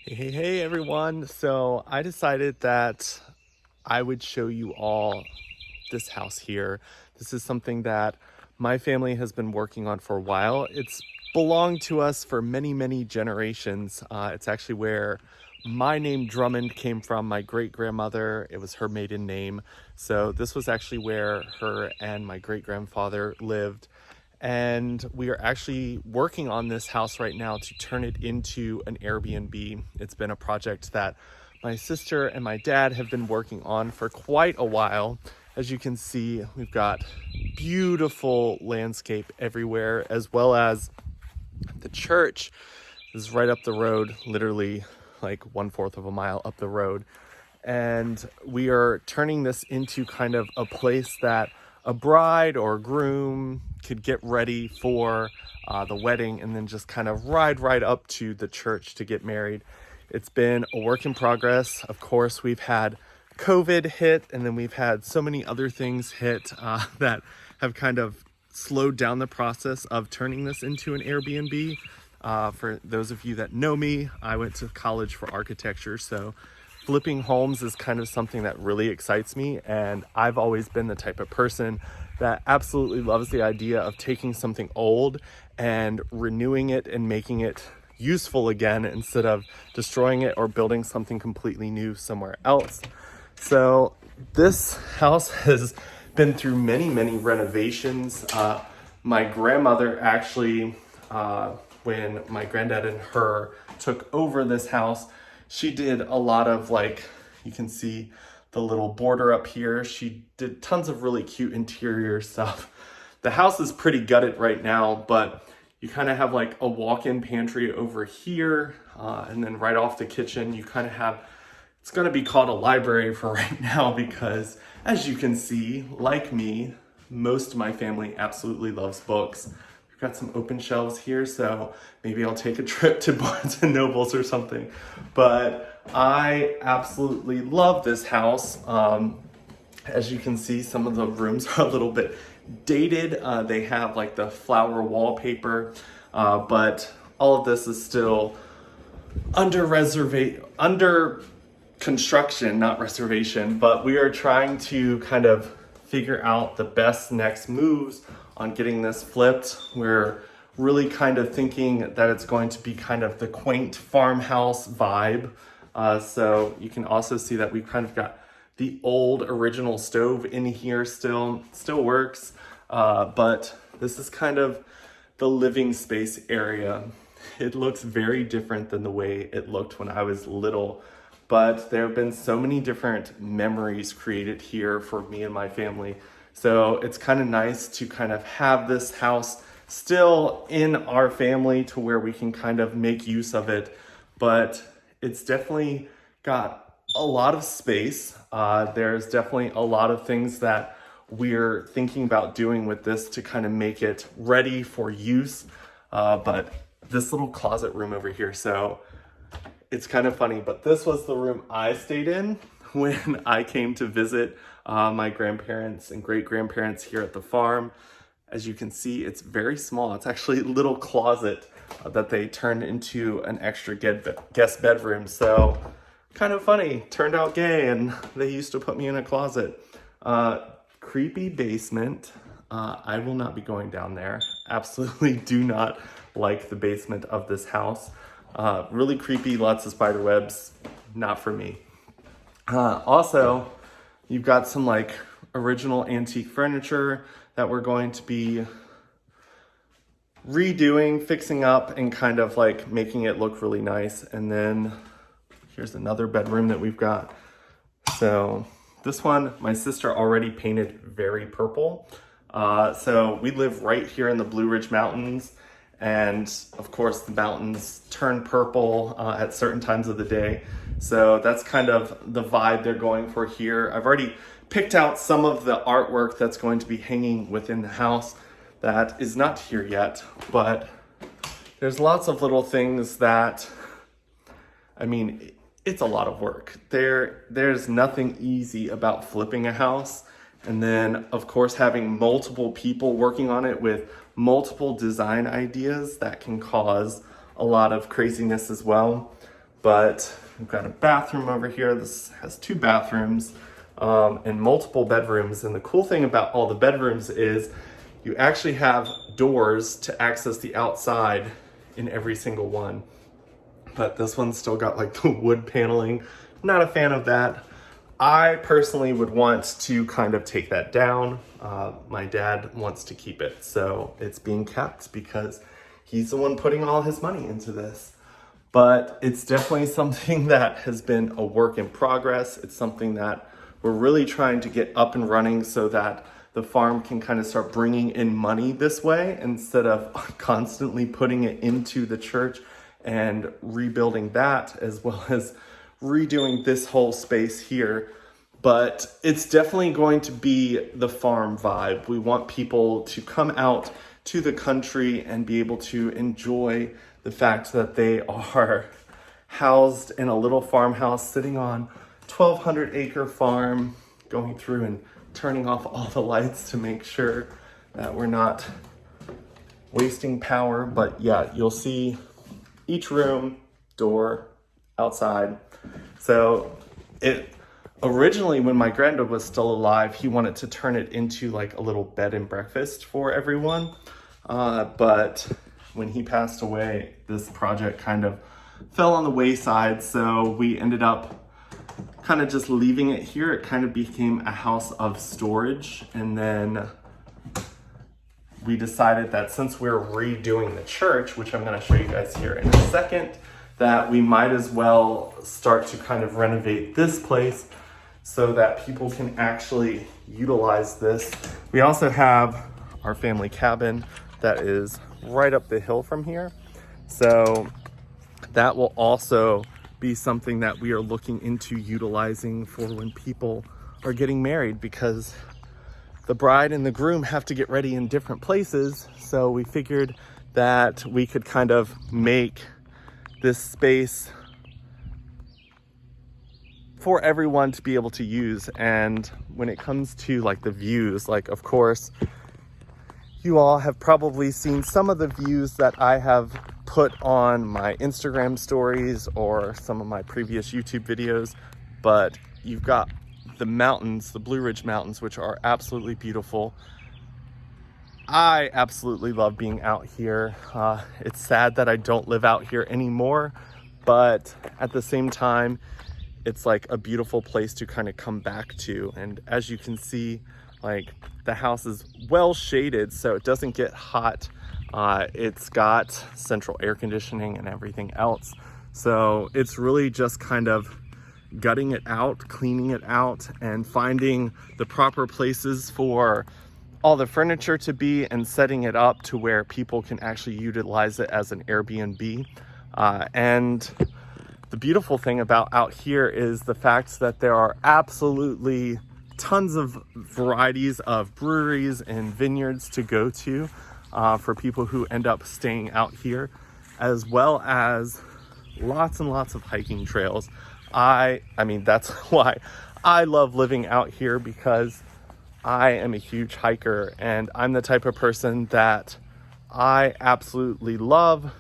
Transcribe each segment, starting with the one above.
Hey everyone. So I decided that I would show you all this house here. This is something that my family has been working on for a while. It's belonged to us for many, many generations. It's actually where my name Drummond came from, my great grandmother. It was her maiden name. So this was actually where her and my great grandfather lived. And we are actually working on this house right now to turn it into an Airbnb. It's been a project that my sister and my dad have been working on for quite a while. As you can see, we've got beautiful landscape everywhere, as well as the church is right up the road, literally like 1/4 of a mile up the road. And we are turning this into kind of a place that a bride or groom could get ready for the wedding and then just kind of ride right up to the church to get married. It's been a work in progress. Of course, we've had COVID hit, and then we've had so many other things hit that have kind of slowed down the process of turning this into an Airbnb. For those of you that know me, I went to college for architecture, so flipping homes is kind of something that really excites me, and I've always been the type of person that absolutely loves the idea of taking something old and renewing it and making it useful again instead of destroying it or building something completely new somewhere else. So this house has been through many, many renovations. My grandmother actually, when my granddad and her took over this house, she did a lot of, like, you can see the little border up here. She did tons of really cute interior stuff. The house is pretty gutted right now, but you kind of have like a walk-in pantry over here, and then right off the kitchen, you kind of have, it's going to be called a library for right now because, as you can see, like me, most of my family absolutely loves books. We've got some open shelves here, so maybe I'll take a trip to Barnes and Nobles or something. But I absolutely love this house. As you can see, some of the rooms are a little bit dated. They have like the flower wallpaper, but all of this is still under construction, not reservation, but we are trying to kind of figure out the best next moves on getting this flipped. We're really kind of thinking that it's going to be kind of the quaint farmhouse vibe. So you can also see that we've kind of got the old original stove in here still works. But this is kind of the living space area. It looks very different than the way it looked when I was little, but there have been so many different memories created here for me and my family. So it's kind of nice to kind of have this house still in our family to where we can kind of make use of it, but it's definitely got a lot of space. There's definitely a lot of things that we're thinking about doing with this to kind of make it ready for use. But this little closet room over here, so it's kind of funny, but this was the room I stayed in when I came to visit my grandparents and great grandparents here at the farm. As you can see, it's very small. It's actually a little closet that they turned into an extra guest bedroom. So kind of funny, turned out gay, and they used to put me in a closet. Creepy basement. I will not be going down there. Absolutely do not like the basement of this house. Really creepy, lots of spider webs, not for me. Also, you've got some like original antique furniture that we're going to be redoing, fixing up, and kind of like making it look really nice. And then here's another bedroom that we've got. So this one, my sister already painted very purple. So we live right here in the Blue Ridge Mountains. And of course, the mountains turn purple at certain times of the day. So that's kind of the vibe they're going for here. I've already picked out some of the artwork that's going to be hanging within the house that is not here yet, but there's lots of little things that, I mean, it's a lot of work. There's nothing easy about flipping a house. And then, of course, having multiple people working on it with multiple design ideas that can cause a lot of craziness as well. but we've got a bathroom over here. This has 2 bathrooms and multiple bedrooms. And the cool thing about all the bedrooms is you actually have doors to access the outside in every single one. But this one's still got like the wood paneling. I'm not a fan of that. I personally would want to kind of take that down. My dad wants to keep it, so it's being kept because he's the one putting all his money into this. But it's definitely something that has been a work in progress. It's something that we're really trying to get up and running so that the farm can kind of start bringing in money this way instead of constantly putting it into the church and rebuilding that, as well as redoing this whole space here. But it's definitely going to be the farm vibe. We want people to come out to the country and be able to enjoy the fact that they are housed in a little farmhouse sitting on 1,200-acre farm, going through and turning off all the lights to make sure that we're not wasting power. But yeah, you'll see each room, door, outside. So it originally, when my granddad was still alive, he wanted to turn it into like a little bed and breakfast for everyone. But when he passed away, this project kind of fell on the wayside. So we ended up kind of just leaving it here. It kind of became a house of storage. And then we decided that since we're redoing the church, which I'm going to show you guys here in a second, that we might as well start to kind of renovate this place so that people can actually utilize this. We also have our family cabin that is right up the hill from here. So that will also be something that we are looking into utilizing for when people are getting married, because the bride and the groom have to get ready in different places. So we figured that we could kind of make this space for everyone to be able to use. And when it comes to like the views, like of course, you all have probably seen some of the views that I have put on my Instagram stories or some of my previous YouTube videos, but you've got the mountains, the Blue Ridge Mountains, which are absolutely beautiful. I absolutely love being out here. It's sad that I don't live out here anymore, but at the same time, it's like a beautiful place to kind of come back to. And as you can see, like the house is well shaded, so it doesn't get hot. It's got central air conditioning and everything else. So it's really just kind of gutting it out, cleaning it out, and finding the proper places for all the furniture to be and setting it up to where people can actually utilize it as an Airbnb. And the beautiful thing about out here is the fact that there are absolutely tons of varieties of breweries and vineyards to go to for people who end up staying out here, as well as lots and lots of hiking trails. I mean, that's why I love living out here, because I am a huge hiker, and I'm the type of person that I absolutely love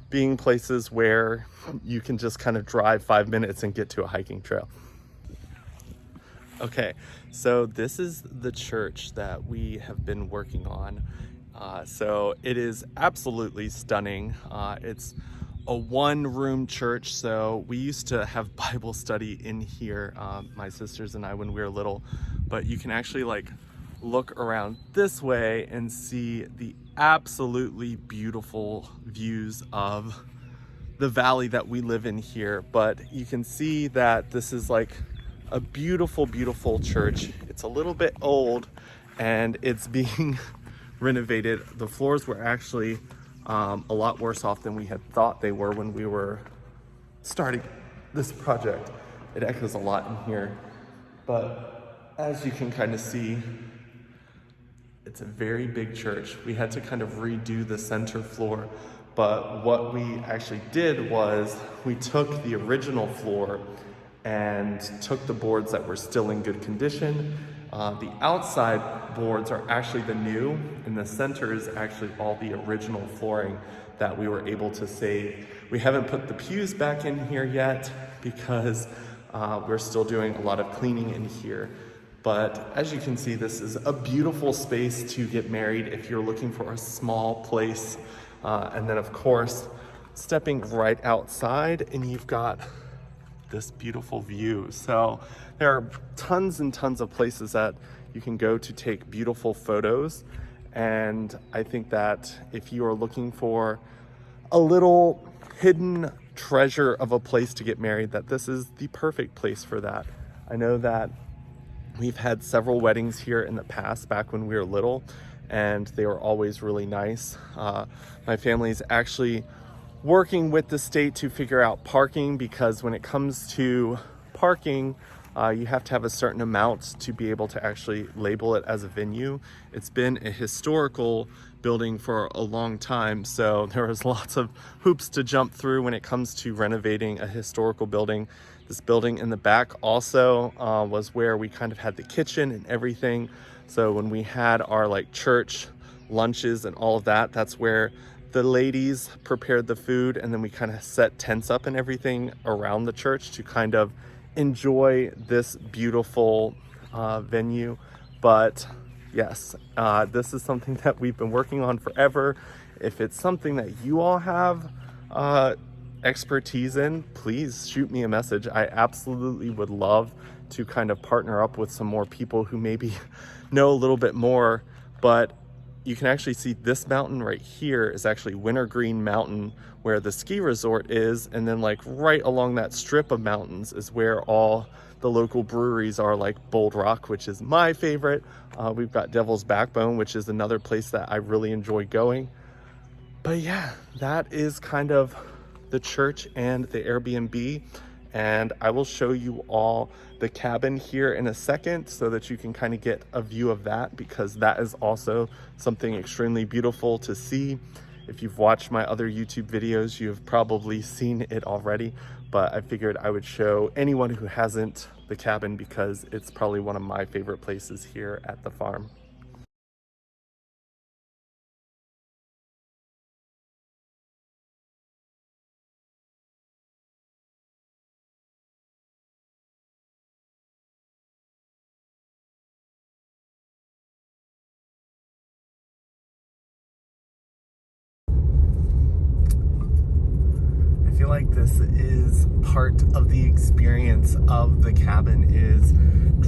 being places where you can just kind of drive 5 minutes and get to a hiking trail. Okay, so this is the church that we have been working on. So it is absolutely stunning. It's a one-room church, so we used to have Bible study in here, my sisters and I, when we were little, but you can actually like look around this way and see the absolutely beautiful views of the valley that we live in here. But you can see that this is like a beautiful, beautiful church. It's a little bit old and it's being renovated. The floors were actually a lot worse off than we had thought they were when we were starting this project. It echoes a lot in here, but as you can kind of see, it's a very big church. We had to kind of redo the center floor, but what we actually did was we took the original floor and took the boards that were still in good condition. The outside boards are actually the new, and the center is actually all the original flooring that we were able to save. We haven't put the pews back in here yet because we're still doing a lot of cleaning in here. But as you can see, this is a beautiful space to get married if you're looking for a small place. And then of course, stepping right outside and you've got this beautiful view. So there are tons and tons of places that you can go to take beautiful photos. And I think that if you are looking for a little hidden treasure of a place to get married, that this is the perfect place for that. I know that we've had several weddings here in the past back when we were little, and they were always really nice. My family's actually working with the state to figure out parking, because when it comes to parking, you have to have a certain amount to be able to actually label it as a venue. It's been a historical building for a long time, so there was lots of hoops to jump through when it comes to renovating a historical building. This building in the back also was where we kind of had the kitchen and everything. So when we had our like church lunches and all of that, that's where the ladies prepared the food, and then we kind of set tents up and everything around the church to kind of enjoy this beautiful venue. But yes, this is something that we've been working on forever. If it's something that you all have expertise in, please shoot me a message. I absolutely would love to kind of partner up with some more people who maybe know a little bit more. But you can actually see this mountain right here is actually Wintergreen Mountain, where the ski resort is, and then like right along that strip of mountains is where all the local breweries are, like Bold Rock, which is my favorite. We've got Devil's Backbone, which is another place that I really enjoy going. But yeah, that is kind of the church and the Airbnb, and I will show you all the cabin here in a second so that you can kind of get a view of that, because that is also something extremely beautiful to see. If you've watched my other YouTube videos, you've probably seen it already, but I figured I would show anyone who hasn't the cabin, because it's probably one of my favorite places here at the farm. I feel like this is part of the experience of the cabin, is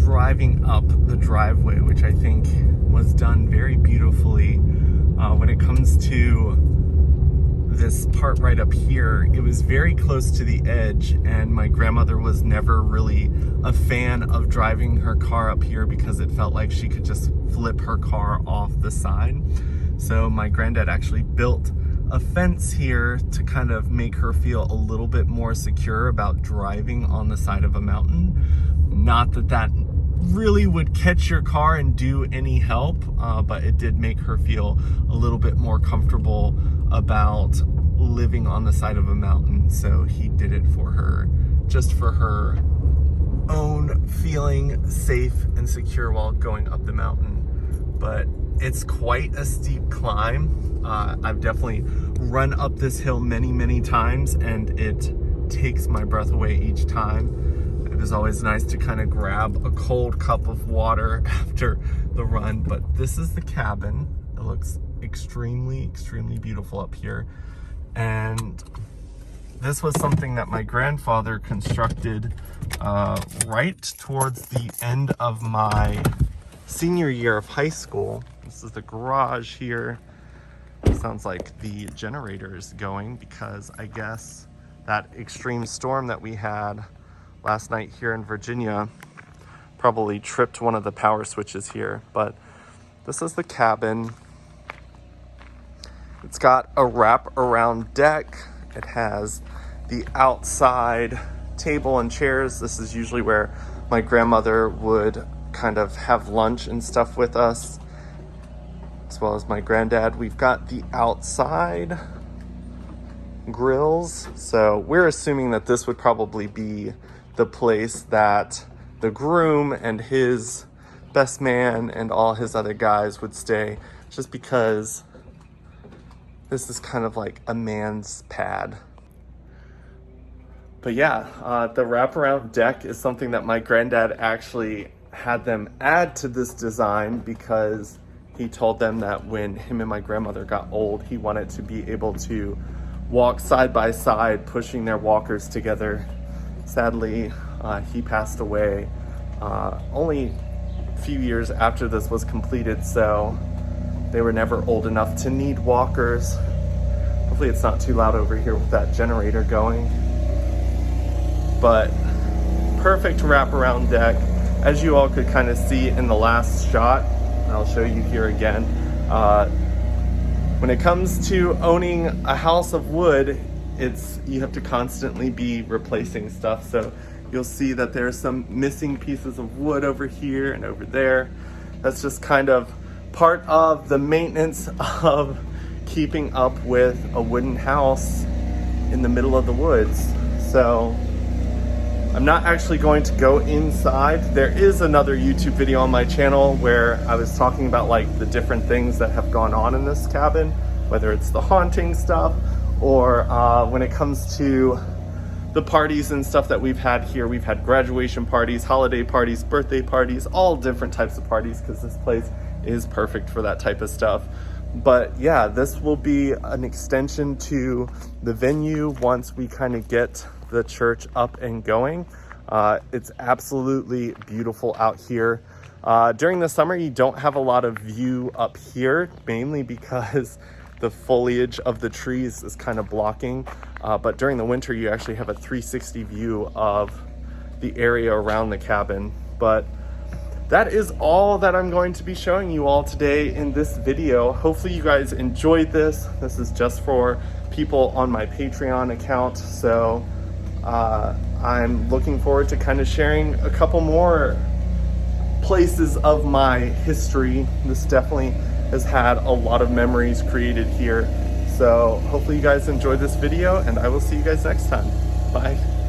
driving up the driveway, which I think was done very beautifully. When it comes to this part right up here, it was very close to the edge, and my grandmother was never really a fan of driving her car up here because it felt like she could just flip her car off the side. So my granddad actually built a fence here to kind of make her feel a little bit more secure about driving on the side of a mountain. Not that that really would catch your car and do any help, but it did make her feel a little bit more comfortable about living on the side of a mountain. So he did it for her, just for her own feeling safe and secure while going up the mountain. But it's quite a steep climb. I've definitely run up this hill many times, and it takes my breath away each time. It is always nice to kind of grab a cold cup of water after the run. But this is the cabin. It looks extremely beautiful up here. And this was something that my grandfather constructed right towards the end of my senior year of high school. This is the garage here. Sounds like the generator is going, because I guess that extreme storm that we had last night here in Virginia probably tripped one of the power switches here. But this is the cabin. It's got a wrap around deck. It has the outside table and chairs. This is usually where my grandmother would kind of have lunch and stuff with us, as well as my granddad. We've got the outside grills. So we're assuming that this would probably be the place that the groom and his best man and all his other guys would stay, just because This is kind of like a man's pad. But yeah, the wraparound deck is something that my granddad actually had them add to this design because he told them that when him and my grandmother got old, he wanted to be able to walk side by side, pushing their walkers together. Sadly, he passed away only a few years after this was completed, so they were never old enough to need walkers. Hopefully it's not too loud over here with that generator going. But perfect wraparound deck. As you all could kind of see in the last shot, and I'll show you here again, when it comes to owning a house of wood, you have to constantly be replacing stuff. So you'll see that there's some missing pieces of wood over here and over there. That's just kind of part of the maintenance of keeping up with a wooden house in the middle of the woods. So I'm not actually going to go inside. There is another YouTube video on my channel where I was talking about like the different things that have gone on in this cabin, whether it's the haunting stuff or when it comes to the parties and stuff that we've had here. We've had graduation parties, holiday parties, birthday parties, all different types of parties because this place is perfect for that type of stuff. But yeah, this will be an extension to the venue once we kind of get the church up and going. It's absolutely beautiful out here. During the summer, you don't have a lot of view up here, mainly because the foliage of the trees is kind of blocking. But during the winter, you actually have a 360 view of the area around the cabin. But that is all that I'm going to be showing you all today in this video. Hopefully you guys enjoyed this. This is just for people on my Patreon account. So I'm looking forward to kind of sharing a couple more places of my history. This definitely has had a lot of memories created here. So hopefully you guys enjoyed this video, and I will see you guys next time. Bye.